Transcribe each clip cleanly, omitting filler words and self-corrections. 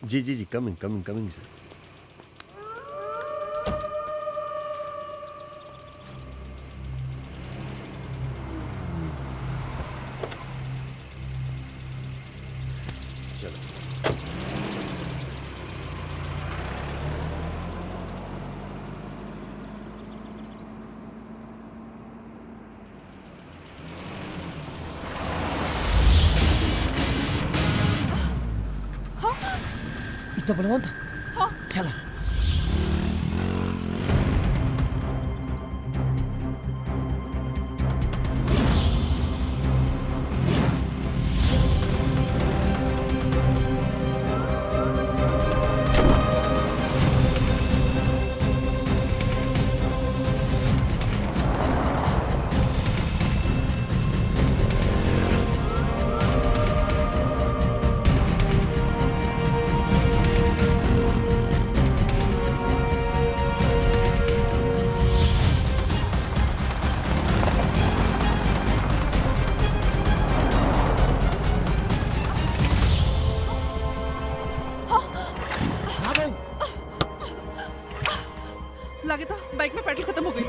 जी जी जी, coming coming coming sir. चलो। इतना बलवंत चला। लगे था बाइक में पेट्रोल खत्म हो गई।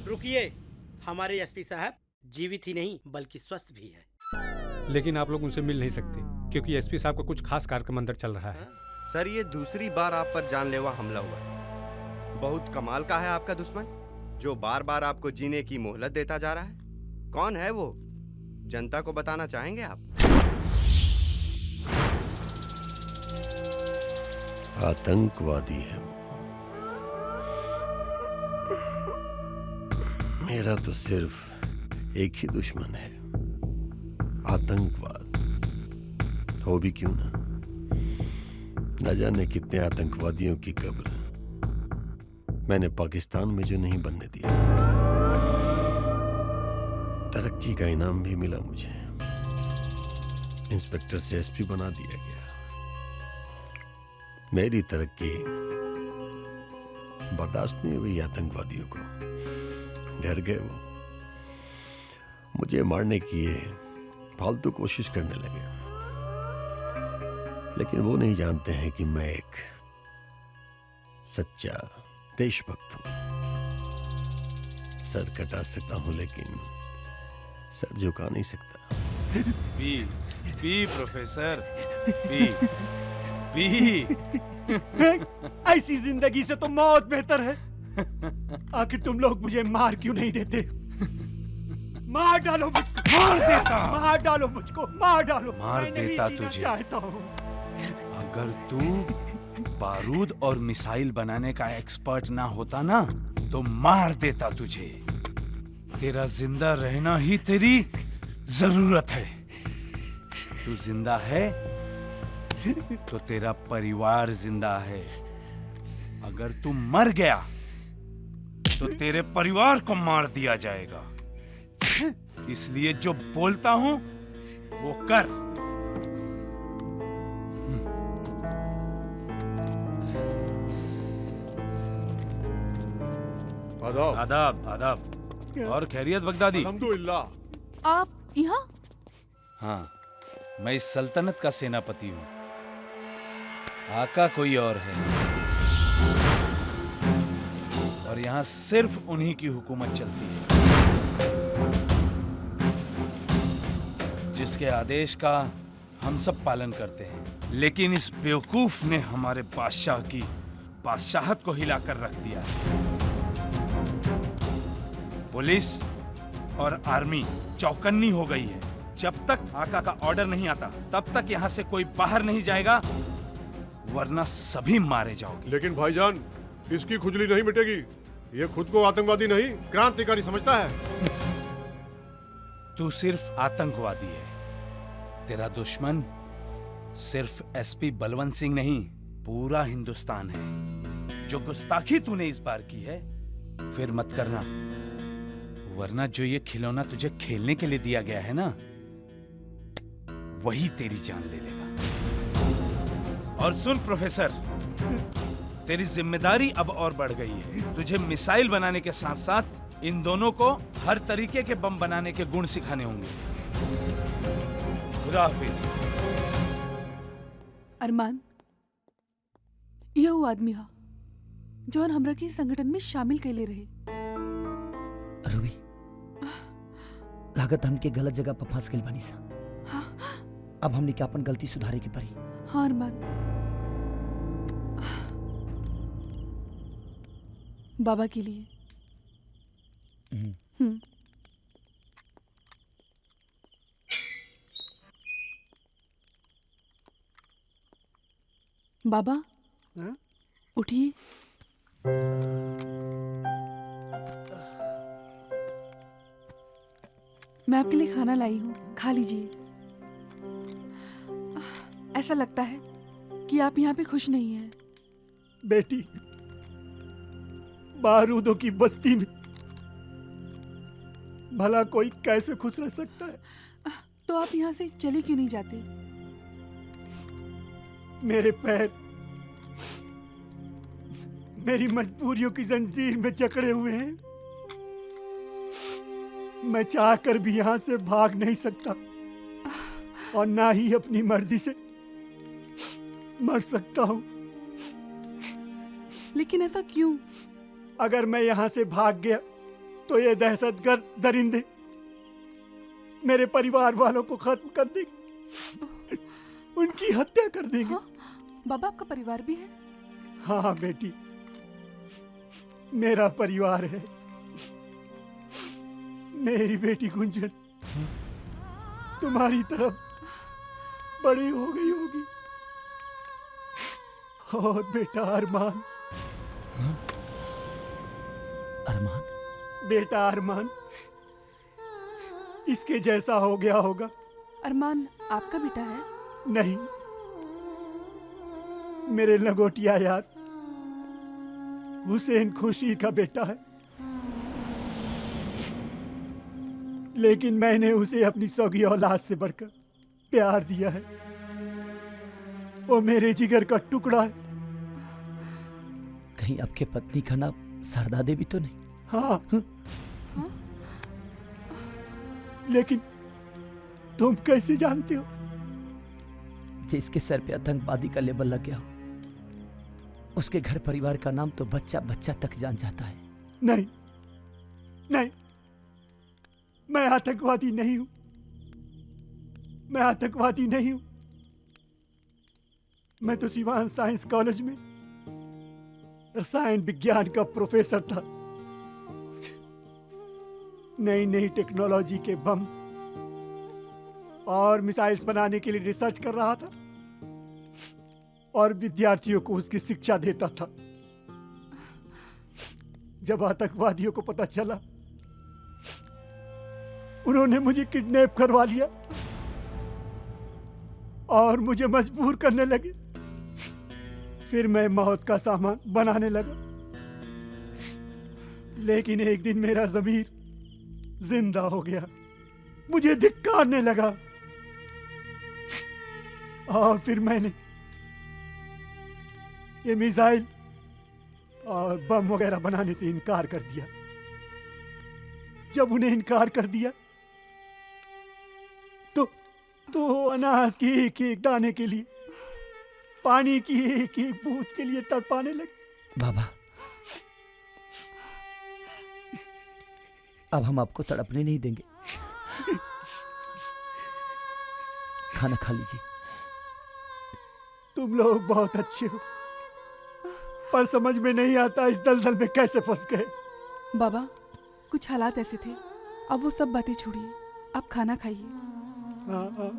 रुकिए, हमारे एसपी साहब जीवित ही नहीं बल्कि स्वस्थ भी है। लेकिन आप लोग उनसे मिल नहीं सकते क्योंकि एसपी साहब का कुछ खास कार्यक्रम अंदर चल रहा है। सर, ये दूसरी बार आप पर जानलेवा हमला हुआ है। बहुत कमाल का है आपका दुश्मन, जो बार बार आपको जीने की मोहलत देता जा रहा है। कौन है वो? जनता को बताना चाहेंगे आप? आतंकवादी है वो। मेरा तो सिर्फ एक ही दुश्मन है, आतंकवाद। हो भी क्यों ना, न जाने कितने आतंकवादियों की कब्र मैंने पाकिस्तान में जो नहीं बनने दिया। तरक्की का इनाम भी मिला मुझे, इंस्पेक्टर से एसपी बना दिया गया। मेरी तरक्की बर्दाश्त नहीं हुई आतंकवादियों को, डर गए वो। मुझे मारने की ये फालतू कोशिश करने लगे, लेकिन वो नहीं जानते हैं कि मैं एक सच्चा देशभक्त हूं। सर कटा सकता हूं लेकिन सर झुका नहीं सकता। P professor, P. ऐसी जिंदगी से तो मौत बेहतर है। आखिर तुम लोग मुझे मार क्यों नहीं देते? मार डालो मुझको, मार देता, मार डालो मुझको, मार डालो। मार मैं नहीं देता जीना तुझे। चाहता हूँ। अगर तू बारूद और मिसाइल बनाने का एक्सपर्ट ना होता ना तो मार देता तुझे। तेरा जिंदा रहना ही तेरी जरूरत है। तू जिंदा है तो तेरा परिवार जिंदा है। अगर तू मर गया तो तेरे परिवार को मार दिया जाएगा। इसलिए जो बोलता हूं वो कर। आदाब। आदाब आदाब। और खैरियत बगदादी? अल्हम्दुलिल्लाह। आप यहाँ? हाँ, मैं इस सल्तनत का सेनापति हूँ। आका कोई और है और यहाँ सिर्फ उन्हीं की हुकूमत चलती है, जिसके आदेश का हम सब पालन करते हैं। लेकिन इस बेवकूफ ने हमारे बादशाह की बादशाहत को हिलाकर रख दिया है। पुलिस और आर्मी चौकन्नी हो गई है। जब तक आका का ऑर्डर नहीं आता तब तक यहाँ से कोई बाहर नहीं जाएगा, वरना सभी मारे जाओगे। लेकिन भाईजान, इसकी खुजली नहीं मिटेगी। ये खुद को आतंकवादी नहीं, क्रांतिकारी समझता है। तू सिर्फ आतंकवादी है। तेरा दुश्मन सिर्फ एसपी बलवंत सिंह नहीं, पूरा हिंदुस्तान है। जो गुस्ताखी तूने इस बार की है, फिर मत करना, वरना जो ये खिलौना तुझे खेलने के लिए दिया गया है ना, वही तेरी जान ले लेगा। और सुन प्रोफेसर, तेरी जिम्मेदारी अब और बढ़ गई है। तुझे मिसाइल बनाने के साथ साथ इन दोनों को हर तरीके के बम बनाने के गुण सिखाने होंगे। खुदा हाफिज। अरमान, यह वो आदमी हा जौन हमरा के संगठन में शामिल कैले रहे। रूबी, लागत हमके गलत जगह पर फंस गइल बानी सा। अब हमने क्या अपन गलती सुधारे के पड़ी। हाँ अरमान, बाबा के लिए। बाबा, उठिए। मैं आपके लिए खाना लाई हूँ, खा लीजिए। ऐसा लगता है कि आप यहाँ पे खुश नहीं हैं। बेटी, बारूदों की बस्ती में भला कोई कैसे खुश रह सकता है? तो आप यहाँ से चले क्यों नहीं जाते? मेरे पैर मेरी मजबूरियों की जंजीर में जकड़े हुए हैं। मैं चाहकर भी यहाँ से भाग नहीं सकता और ना ही अपनी मर्जी से मर सकता हूँ। लेकिन ऐसा क्यों? अगर मैं यहाँ से भाग गया तो ये दहशतगर्द दरिंदे मेरे परिवार वालों को खत्म कर देंगे, उनकी हत्या कर देंगे। हाँ? बाबा, आपका परिवार भी है? हाँ बेटी, मेरा परिवार है। मेरी बेटी गुंजन तुम्हारी तरफ बड़ी हो गई होगी, और बेटा अरमान। अरमान? बेटा अरमान इसके जैसा हो गया होगा। अरमान आपका बेटा है? नहीं, मेरे लंगोटिया यार हुसैन खुशी का बेटा है। लेकिन मैंने उसे अपनी सौगी औलाद से बढ़कर प्यार दिया है। वो मेरे जिगर का टुकड़ा है। कहीं आपके पत्नी का नाम शारदा देवी तो नहीं? हाँ, लेकिन तुम कैसे जानते हो? जिसके सर पे आतंकवादी का लेबल लग गया हो, उसके घर परिवार का नाम तो बच्चा बच्चा तक जान जाता है। नहीं नहीं, मैं आतंकवादी नहीं हूं। मैं आतंकवादी नहीं हूं। मैं तो सिवान साइंस कॉलेज में रसायन विज्ञान का प्रोफेसर था। नई नई टेक्नोलॉजी के बम और मिसाइल्स बनाने के लिए रिसर्च कर रहा था। और विद्यार्थियों को उसकी शिक्षा देता था। जब आतंकवादियों को पता चला, उन्होंने मुझे किडनैप करवा लिया और मुझे मजबूर करने लगे। फिर मैं मौत का सामान बनाने लगा, लेकिन एक दिन मेरा ज़मीर जिंदा हो गया, मुझे धिक्कारने लगा और फिर मैंने ये मिसाइल और बम वगैरह बनाने से इनकार कर दिया। जब उन्हें इनकार कर दिया तो अनाज की एक एक दाने के लिए, पानी की एक एक बूंद के लिए तड़पाने लगे। बाबा, अब हम आपको तड़पने नहीं देंगे। खाना खा लीजिए। तुम लोग बहुत अच्छे हो, पर समझ में नहीं आता इस दलदल में कैसे फंस गए। बाबा, कुछ हालात ऐसे थे, अब वो सब बातें छोड़िए, आप खाना खाइए। हाँ, हाँ।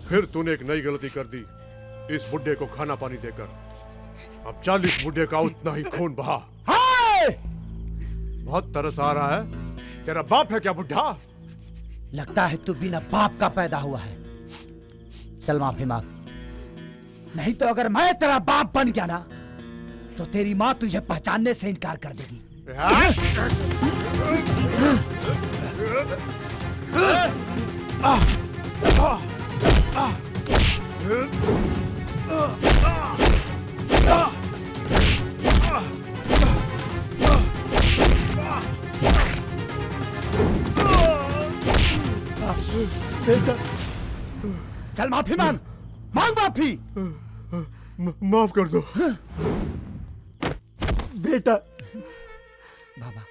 फिर तूने एक नई गलती कर दी, इस बुड्ढे को खाना पानी देकर। अब 40 बुड्ढे का उतना ही खून बहा। बहुत तरस आ रहा है। तेरा बाप है क्या बुड्ढा? लगता है तू बिना बाप का पैदा हुआ है। चल माफी मांग, नहीं तो अगर मैं तेरा बाप बन गया ना, तो तेरी माँ तुझे पहचानने से इनकार कर देगी। बेटा, चल माफी मांग, मांग माफी। माफ कर दो बेटा। बाबा,